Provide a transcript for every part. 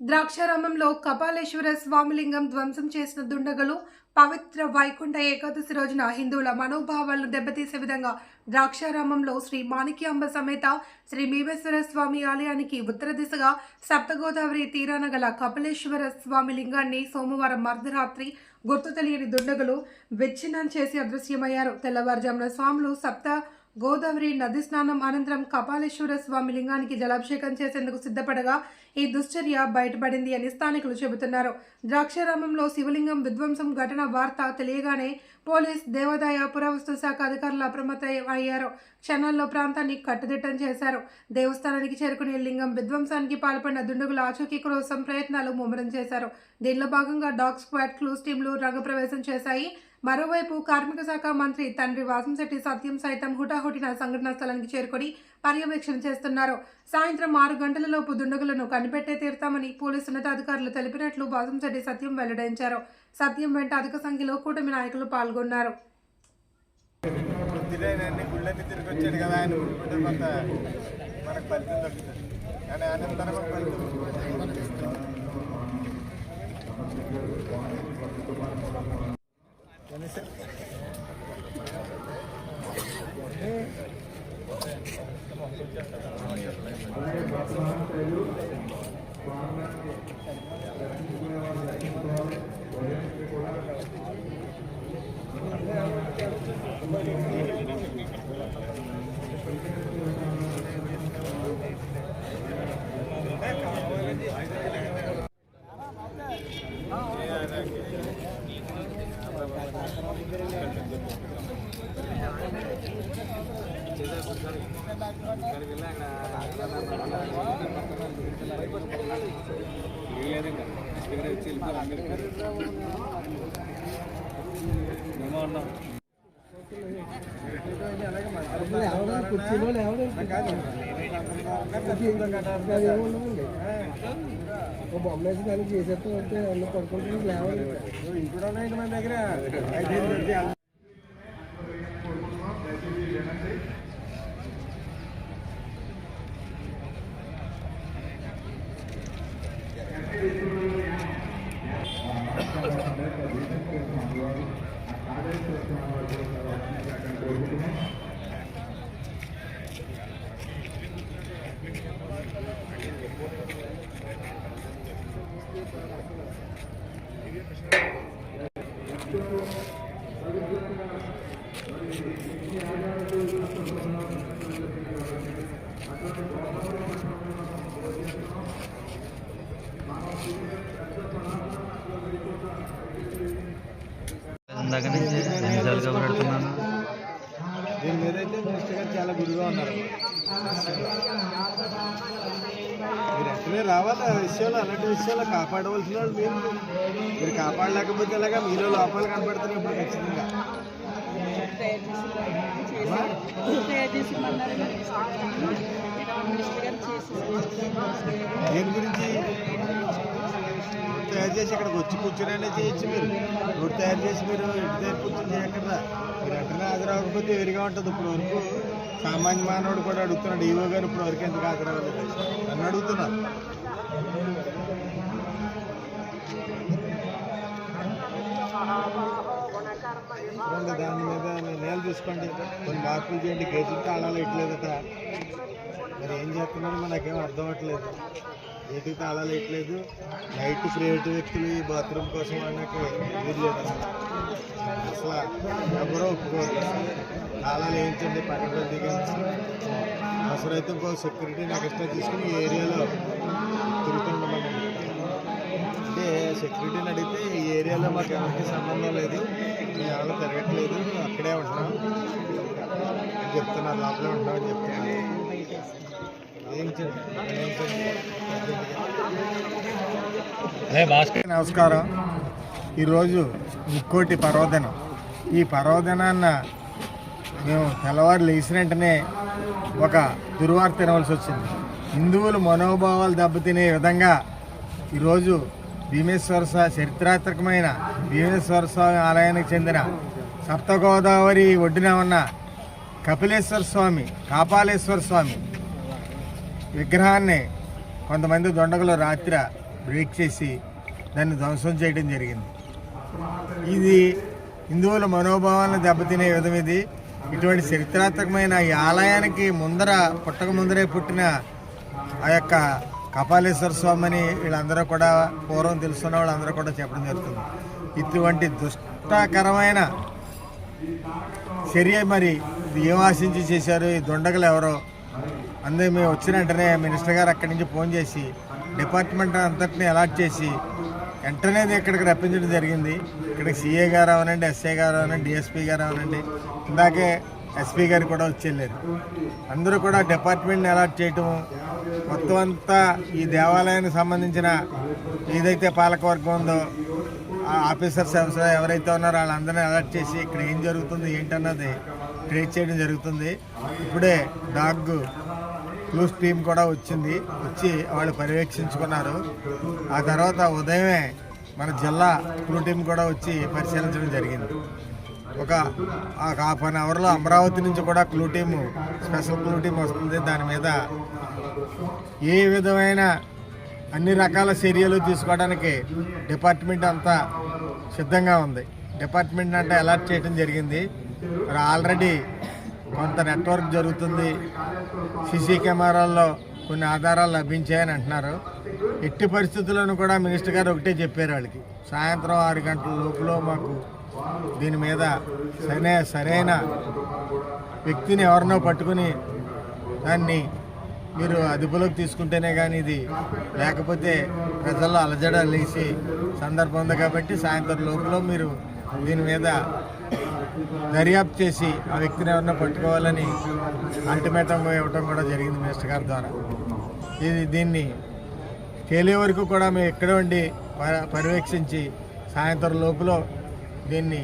ద్రాక్షారామంలో కపాలేశ్వర స్వామిలింగం ధ్వంసం చేసిన దుండగులు పవిత్ర వైకుంఠ ఏకాదశి రోజున హిందువుల మనోభావాలను దెబ్బతీసే విధంగా ద్రాక్షారామంలో శ్రీ మాణిక్యాంబ సమేత శ్రీ భీమేశ్వర స్వామి ఆలయానికి ఉత్తర దిశగా సప్తగోదావరి తీరాన గల కపాలేశ్వర స్వామి లింగాన్ని సోమవారం అర్ధరాత్రి గుర్తు తెలియని దుండగులు విచ్ఛిన్నం చేసి అదృశ్యమయ్యారు. తెల్లవారుజామున స్వాములు గోదావరి నది స్నానం అనంతరం కపాలేశ్వర స్వామి లింగానికి జలాభిషేకం చేసేందుకు సిద్ధపడగా ఈ దుశ్చర్య బయటపడింది అని స్థానికులు చెబుతున్నారు. ద్రాక్షారామంలో శివలింగం విధ్వంసం ఘటన వార్త తెలియగానే పోలీస్, దేవాదాయ, పురావస్తు శాఖ అధికారులు అప్రమత్తమయ్యారు. క్షణాల్లో ప్రాంతాన్ని కట్టుదిట్టం చేశారు. దేవస్థానానికి చేరుకునే లింగం విధ్వంసానికి పాల్పడిన దుండగుల ఆచూకీ కోసం ప్రయత్నాలు ముమ్మరం చేశారు. దీనిలో భాగంగా డాగ్ స్క్వాడ్, క్లూస్ టీంలు రంగప్రవేశం చేశాయి. మరోవైపు కార్మిక శాఖ మంత్రి తండ్రి వాసంశెట్టి సత్యం సైతం హుటాహుటిన సంఘటనా స్థలానికి చేరుకొని పర్యవేక్షణ చేస్తున్నారు. సాయంత్రం 6 గంటలలోపు దుండగులను కనిపెట్టే తీరుతామని పోలీసు ఉన్నతాధికారులు తెలిపినట్లు వాసంశెట్టి సత్యం వెల్లడించారు. సత్యం వెంట అధిక సంఖ్యలో కూటమి నాయకులు పాల్గొన్నారు. బొమ్మేసి దానికి చేసేస్తూ ఉంటే అన్ని పడుకుంటే లేవాలి. ఇంట్లో ఉన్నాయి మన దగ్గర. దీని మీద అయితే మినిస్టర్ గారు చాలా గుడిగా ఉన్నారు. మీరు ఎక్కడే రావాలి. ఆ విషయాలు, అలాంటి విషయాలు కాపాడవలసిన వాళ్ళు మీరు కాపాడలేకపోతే ఎలాగా మీలో లోపాలు కనపడుతున్నాయి. ఇప్పుడు ఖచ్చితంగా దేని గురించి తయారు చేసి ఇక్కడికి వచ్చి కూర్చొని చేయొచ్చు. మీరు రోడ్డు తయారు చేసి మీరు ఇంటి దగ్గర కూర్చొని చేయక్కర్లా. మీరు వెంటనే హాజరవ్వకపోతే వేరుగా ఉంటుంది. ఇప్పుడు వరకు సామాన్య మానవుడు కూడా అడుగుతున్నాడు, ఈవో గారు ఇప్పుడు వరకు ఎందుకు హాజరవ్వలేదు నన్ను అడుగుతున్నారు. దాని మీద నిర్ణయాలు తీసుకోండి, కొన్ని మార్పులు చేయండి. గేట్లు తాళాలు వేయట్లేదట. మరి ఏం చేస్తున్నారో నాకేం అర్థం అవ్వట్లేదు. గేటుకి తాళాలు వేయట్లేదు. నైట్ ప్రైవేట్ వ్యక్తులు ఈ బాత్రూమ్ కోసం అన్నట్టు వీర్లేదు. అసలు ఎవరో ఒప్పుకోరు. తాళాలు వేయించండి, పక్కన దిగండి. అవసరమైతే ఇంకో సెక్యూరిటీ నాకు ఇష్టం తీసుకుని ఈ ఏరియాలో తిరుగుతుండమని. అంటే సెక్యూరిటీని అడిగితే ఈ ఏరియాలో మాకు ఎవరికి సంబంధం లేదు, మేము ఎవరో తిరగట్లేదు, అక్కడే ఉంటున్నాం అని చెప్తున్నారు. లోపలే ఉంటున్నామని చెప్తున్నారు. నమస్కారం. ఈరోజు ముక్కోటి పర్వదినం. ఈ పర్వదినాన్న మేము తెల్లవారు లేచిన వెంటనే ఒక దుర్వార్త తినవలసి వచ్చింది. హిందువుల మనోభావాలు దెబ్బతినే విధంగా ఈరోజు చరిత్రాత్మకమైన భీమేశ్వర స్వామి ఆలయానికి చెందిన సప్తగోదావరి ఒడ్డున ఉన్న కాపాలేశ్వర స్వామి విగ్రహాన్ని కొంతమంది దొండగులు రాత్రి బ్రేక్ చేసి దాన్ని ధ్వంసం చేయడం జరిగింది. ఇది హిందువుల మనోభావాలను దెబ్బతినే విధం ఇది. ఇటువంటి చరిత్రాత్మకమైన ఈ ఆలయానికి పుట్టక ముందరే పుట్టిన ఆ యొక్క కపాలేశ్వర స్వామిని వీళ్ళందరూ కూడా పూర్వం తెలుసుకున్న వాళ్ళందరూ కూడా చెప్పడం జరుగుతుంది. ఇటువంటి దుష్టకరమైన చర్య మరి ఏం ఆశించి చేశారు ఈ దుండగులు ఎవరో. అందుకే మేము వచ్చిన వెంటనే మినిస్టర్ గారు అక్కడి నుంచి ఫోన్ చేసి డిపార్ట్మెంట్ అంతటిని అలాట్ చేసి వెంటనే ఇక్కడికి రప్పించడం జరిగింది. ఇక్కడికి సిఏ గారు అవనండి, ఎస్ఐ గారు అవనండి, డిఎస్పీ గారు అవనండి, ఇందాకే ఎస్పీ గారు కూడా వచ్చి వెళ్ళారు. అందరూ కూడా డిపార్ట్మెంట్ని అలాట్ చేయటం, మొత్తం అంతా ఈ దేవాలయానికి సంబంధించిన ఏదైతే పాలకవర్గం ఉందో ఆ ఆఫీసర్స్ ఎవరైతే ఉన్నారో వాళ్ళందరినీ అలర్ట్ చేసి ఇక్కడ ఏం జరుగుతుంది ఏంటన్నది ట్రేస్ చేయడం జరుగుతుంది. ఇప్పుడే డాగ్ క్లూస్ టీం కూడా వచ్చి వాళ్ళు పర్యవేక్షించుకున్నారు. ఆ తర్వాత ఉదయమే మన జిల్లా క్లూ టీం కూడా వచ్చి పరిశీలించడం జరిగింది. ఒక హాఫ్ అన్ అవర్లో అమరావతి నుంచి కూడా clue team, special clue team వస్తుంది. దాని మీద ఏ విధమైన అన్ని రకాల చర్యలు తీసుకోవడానికి డిపార్ట్మెంట్ అంతా సిద్ధంగా ఉంది. డిపార్ట్మెంట్ అంటే అలర్ట్ చేయడం జరిగింది. మరి ఆల్రెడీ కొంత నెట్వర్క్ జరుగుతుంది. సీసీ కెమెరాల్లో కొన్ని ఆధారాలు లభించాయని అంటున్నారు. ఎట్టి పరిస్థితుల్లోనూ కూడా మినిస్టర్ గారు ఒకటే చెప్పారు వాళ్ళకి, సాయంత్రం 6 గంటల లోపల మాకు దీని మీద సరైన వ్యక్తిని ఎవరినో పట్టుకుని దాన్ని మీరు అదుపులోకి తీసుకుంటేనే కానీ ఇది, లేకపోతే ప్రజల్లో అలజడ లేచి సందర్భం ఉంది. కాబట్టి సాయంత్రం లోపల మీరు దీని మీద దర్యాప్తు చేసి ఆ వ్యక్తిని ఎవరినో పట్టుకోవాలని అల్టిమేటంగా ఇవ్వటం కూడా జరిగింది మినిస్టర్ గారి ద్వారా. దీన్ని తేలే వరకు కూడా మేము ఇక్కడే ఉండి పర్యవేక్షించి సాయంత్రం లోపల దీన్ని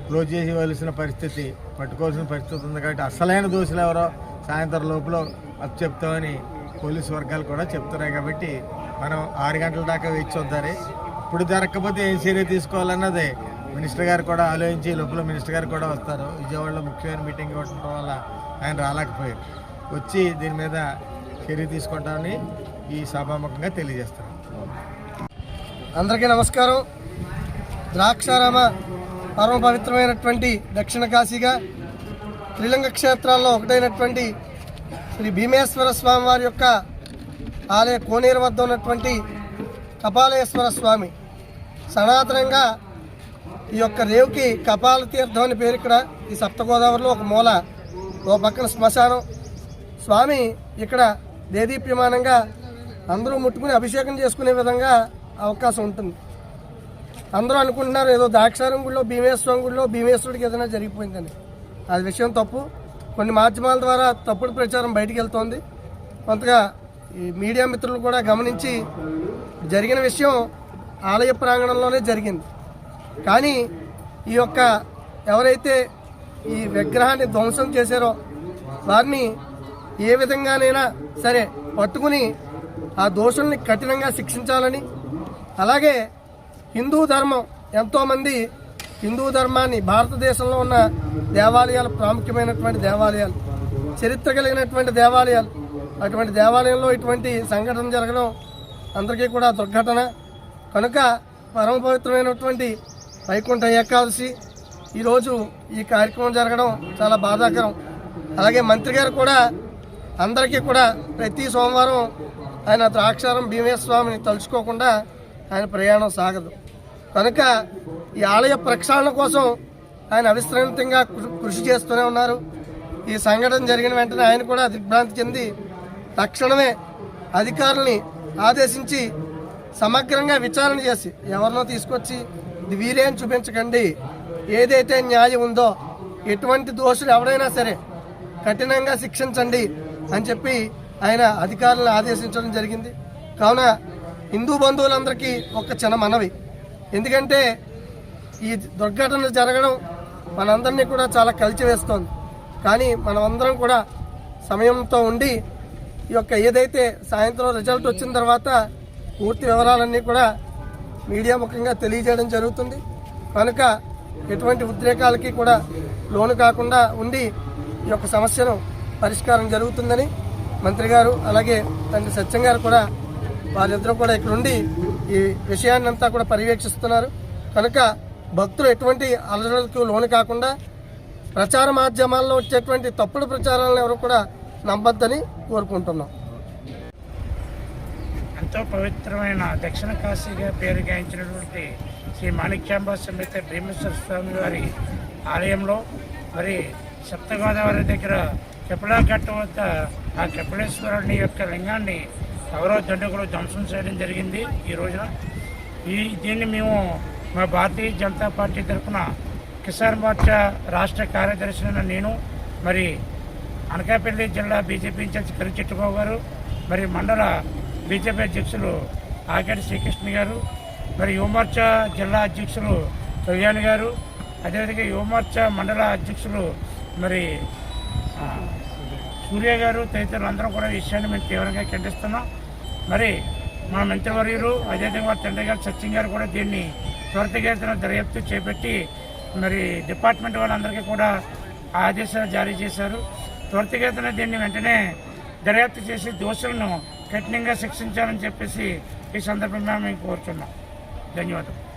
క్లోజ్ చేసేవలసిన పరిస్థితి, పట్టుకోవాల్సిన పరిస్థితి ఉంది. కాబట్టి అసలైన దోషులు ఎవరో సాయంత్రం లోపల అది చెప్తామని పోలీసు వర్గాలు కూడా చెప్తున్నాయి. కాబట్టి మనం 6 గంటల దాకా వేచి చూద్దారు. ఇప్పుడు జరగకపోతే ఏం చర్య తీసుకోవాలన్నది మినిస్టర్ గారు కూడా ఆలోచించి లోపల మినిస్టర్ గారు కూడా వస్తారు. విజయవాడలో ముఖ్యమైన మీటింగ్ ఉండటం వల్ల ఆయన రాలేకపోయారు. వచ్చి దీని మీద చర్య తీసుకుంటామని ఈ సభాముఖంగా తెలియజేస్తారు. అందరికీ నమస్కారం. ద్రాక్షారామ పరమ పవిత్రమైనటువంటి దక్షిణ కాశీగా త్రిలింగ క్షేత్రాల్లో ఒకటైనటువంటి శ్రీ భీమేశ్వర స్వామి వారి యొక్క ఆలయ కోనేరు వద్ద ఉన్నటువంటి కపాలేశ్వర స్వామి సనాతనంగా ఈ యొక్క రేవుకి కపాల తీర్థం అని పేరు. ఇక్కడ ఈ సప్తగోదావరిలో ఒక మూల, ఓ పక్కన శ్మశానం. స్వామి ఇక్కడ దేదీప్యమానంగా అందరూ ముట్టుకుని అభిషేకం చేసుకునే విధంగా అవకాశం ఉంటుంది. అందరూ అనుకుంటున్నారు ఏదో ద్రాక్షారం గుడిలో భీమేశ్వరం గుడిలో భీమేశ్వరుడికి ఏదైనా జరిగిపోయిందని. అది విషయం తప్పు. కొన్ని మాధ్యమాల ద్వారా తప్పుడు ప్రచారం బయటికి వెళ్తోంది. కొంతగా ఈ మీడియా మిత్రులు కూడా గమనించి జరిగిన విషయం ఆలయ ప్రాంగణంలోనే జరిగింది. కానీ ఈ యొక్క ఎవరైతే ఈ విగ్రహాన్ని ధ్వంసం చేశారో వారిని ఏ విధంగానైనా సరే పట్టుకుని ఆ దోషుల్ని కఠినంగా శిక్షించాలని, అలాగే హిందూ ధర్మం ఎంతోమంది హిందూ ధర్మాన్ని, భారతదేశంలో ఉన్న దేవాలయాలు ప్రాముఖ్యమైనటువంటి దేవాలయాలు, చరిత్ర కలిగినటువంటి దేవాలయాలు, అటువంటి దేవాలయంలో ఇటువంటి సంఘటన జరగడం అందరికీ కూడా దుర్ఘటన. కనుక పరమ పవిత్రమైనటువంటి వైకుంఠ ఏకాదశి ఈరోజు ఈ కార్యక్రమం జరగడం చాలా బాధాకరం. అలాగే మంత్రి గారు కూడా అందరికీ కూడా ప్రతి సోమవారం ఆయన ద్రాక్షారం భీమేశ్వర స్వామిని తలుచుకోకుండా ఆయన ప్రయాణం సాగదు. కనుక ఈ ఆలయ ప్రక్షాళన కోసం ఆయన అవిశ్రాంతంగా కృషి చేస్తూనే ఉన్నారు. ఈ సంఘటన జరిగిన వెంటనే ఆయన కూడా దిగ్భ్రాంతి చెంది తక్షణమే అధికారుల్ని ఆదేశించి సమగ్రంగా విచారణ చేసి ఎవరినో తీసుకొచ్చి ఇది వీరే అని చూపించకండి, ఏదైతే న్యాయం ఉందో ఎటువంటి దోషులు ఎవరైనా సరే కఠినంగా శిక్షించండి అని చెప్పి ఆయన అధికారులను ఆదేశించడం జరిగింది. కావున హిందూ బంధువులందరికీ ఒక చిన్న మనవి, ఎందుకంటే ఈ దుర్ఘటన జరగడం మనందరినీ కూడా చాలా కలిచివేస్తోంది. కానీ మనమందరం కూడా సమయంతో ఉండి ఈ యొక్క ఏదైతే సాయంత్రం రిజల్ట్ వచ్చిన తర్వాత పూర్తి వివరాలన్నీ కూడా మీడియా ముఖంగా తెలియజేయడం జరుగుతుంది. కనుక ఎటువంటి ఉద్రేకాలకి కూడా లోను కాకుండా ఉండి ఈ యొక్క సమస్యను పరిష్కారం జరుగుతుందని మంత్రి గారు అలాగే తండ్రి సత్యం గారు కూడా వాళ్ళిద్దరూ కూడా ఇక్కడ ఉండి ఈ విషయాన్ని అంతా కూడా పర్యవేక్షిస్తున్నారు. కనుక భక్తులు ఎటువంటి అలజడులకు లోను కాకుండా ప్రచార మాధ్యమాల్లో వచ్చేటువంటి తప్పుడు ప్రచారాలను ఎవరు కూడా నమ్మొద్దని కోరుకుంటున్నాం. ఎంతో పవిత్రమైన దక్షిణ కాశీగా పేరు గాయించినటువంటి శ్రీ మాణిక్యాంబ సమేత భీమేశ్వర స్వామి వారి ఆలయంలో మరి సప్తగోదావరి దగ్గర కెపలాఘట్ట వద్ద ఆ కెపలేశ్వరుని యొక్క లింగాన్ని ఎవరో దండకులు ధ్వంసం చేయడం జరిగింది. ఈ రోజున దీన్ని మేము మా భారతీయ జనతా పార్టీ తరఫున కిసాన్ మోర్చా రాష్ట్ర కార్యదర్శి నేను, మరి అనకాపల్లి జిల్లా బీజేపీ ఇన్ఛార్జి కరిచెట్టుబాబు గారు, మరి మండల బీజేపీ అధ్యక్షులు ఆకేటి శ్రీకృష్ణ గారు, మరి యువమోర్చా జిల్లా అధ్యక్షులు కళ్యాణ్ గారు, అదేవిధంగా యువమోర్చా మండల అధ్యక్షులు మరి సూర్య గారు తదితరులు అందరూ కూడా ఈ విషయాన్ని మేము తీవ్రంగా ఖండిస్తున్నాం. మరి మా మంత్రివర్యులు అదేవిధంగా వారి తండ్రి గారు సత్యం గారు కూడా దీన్ని త్వరితగతిన దర్యాప్తు చేపట్టి మరి డిపార్ట్మెంట్ వాళ్ళందరికీ కూడా ఆదేశాలు జారీ చేశారు. త్వరితగతిన దీన్ని వెంటనే దర్యాప్తు చేసి దోషులను కఠినంగా శిక్షించాలని చెప్పేసి ఈ సందర్భంగా మేము కోరుతున్నాం. ధన్యవాదాలు.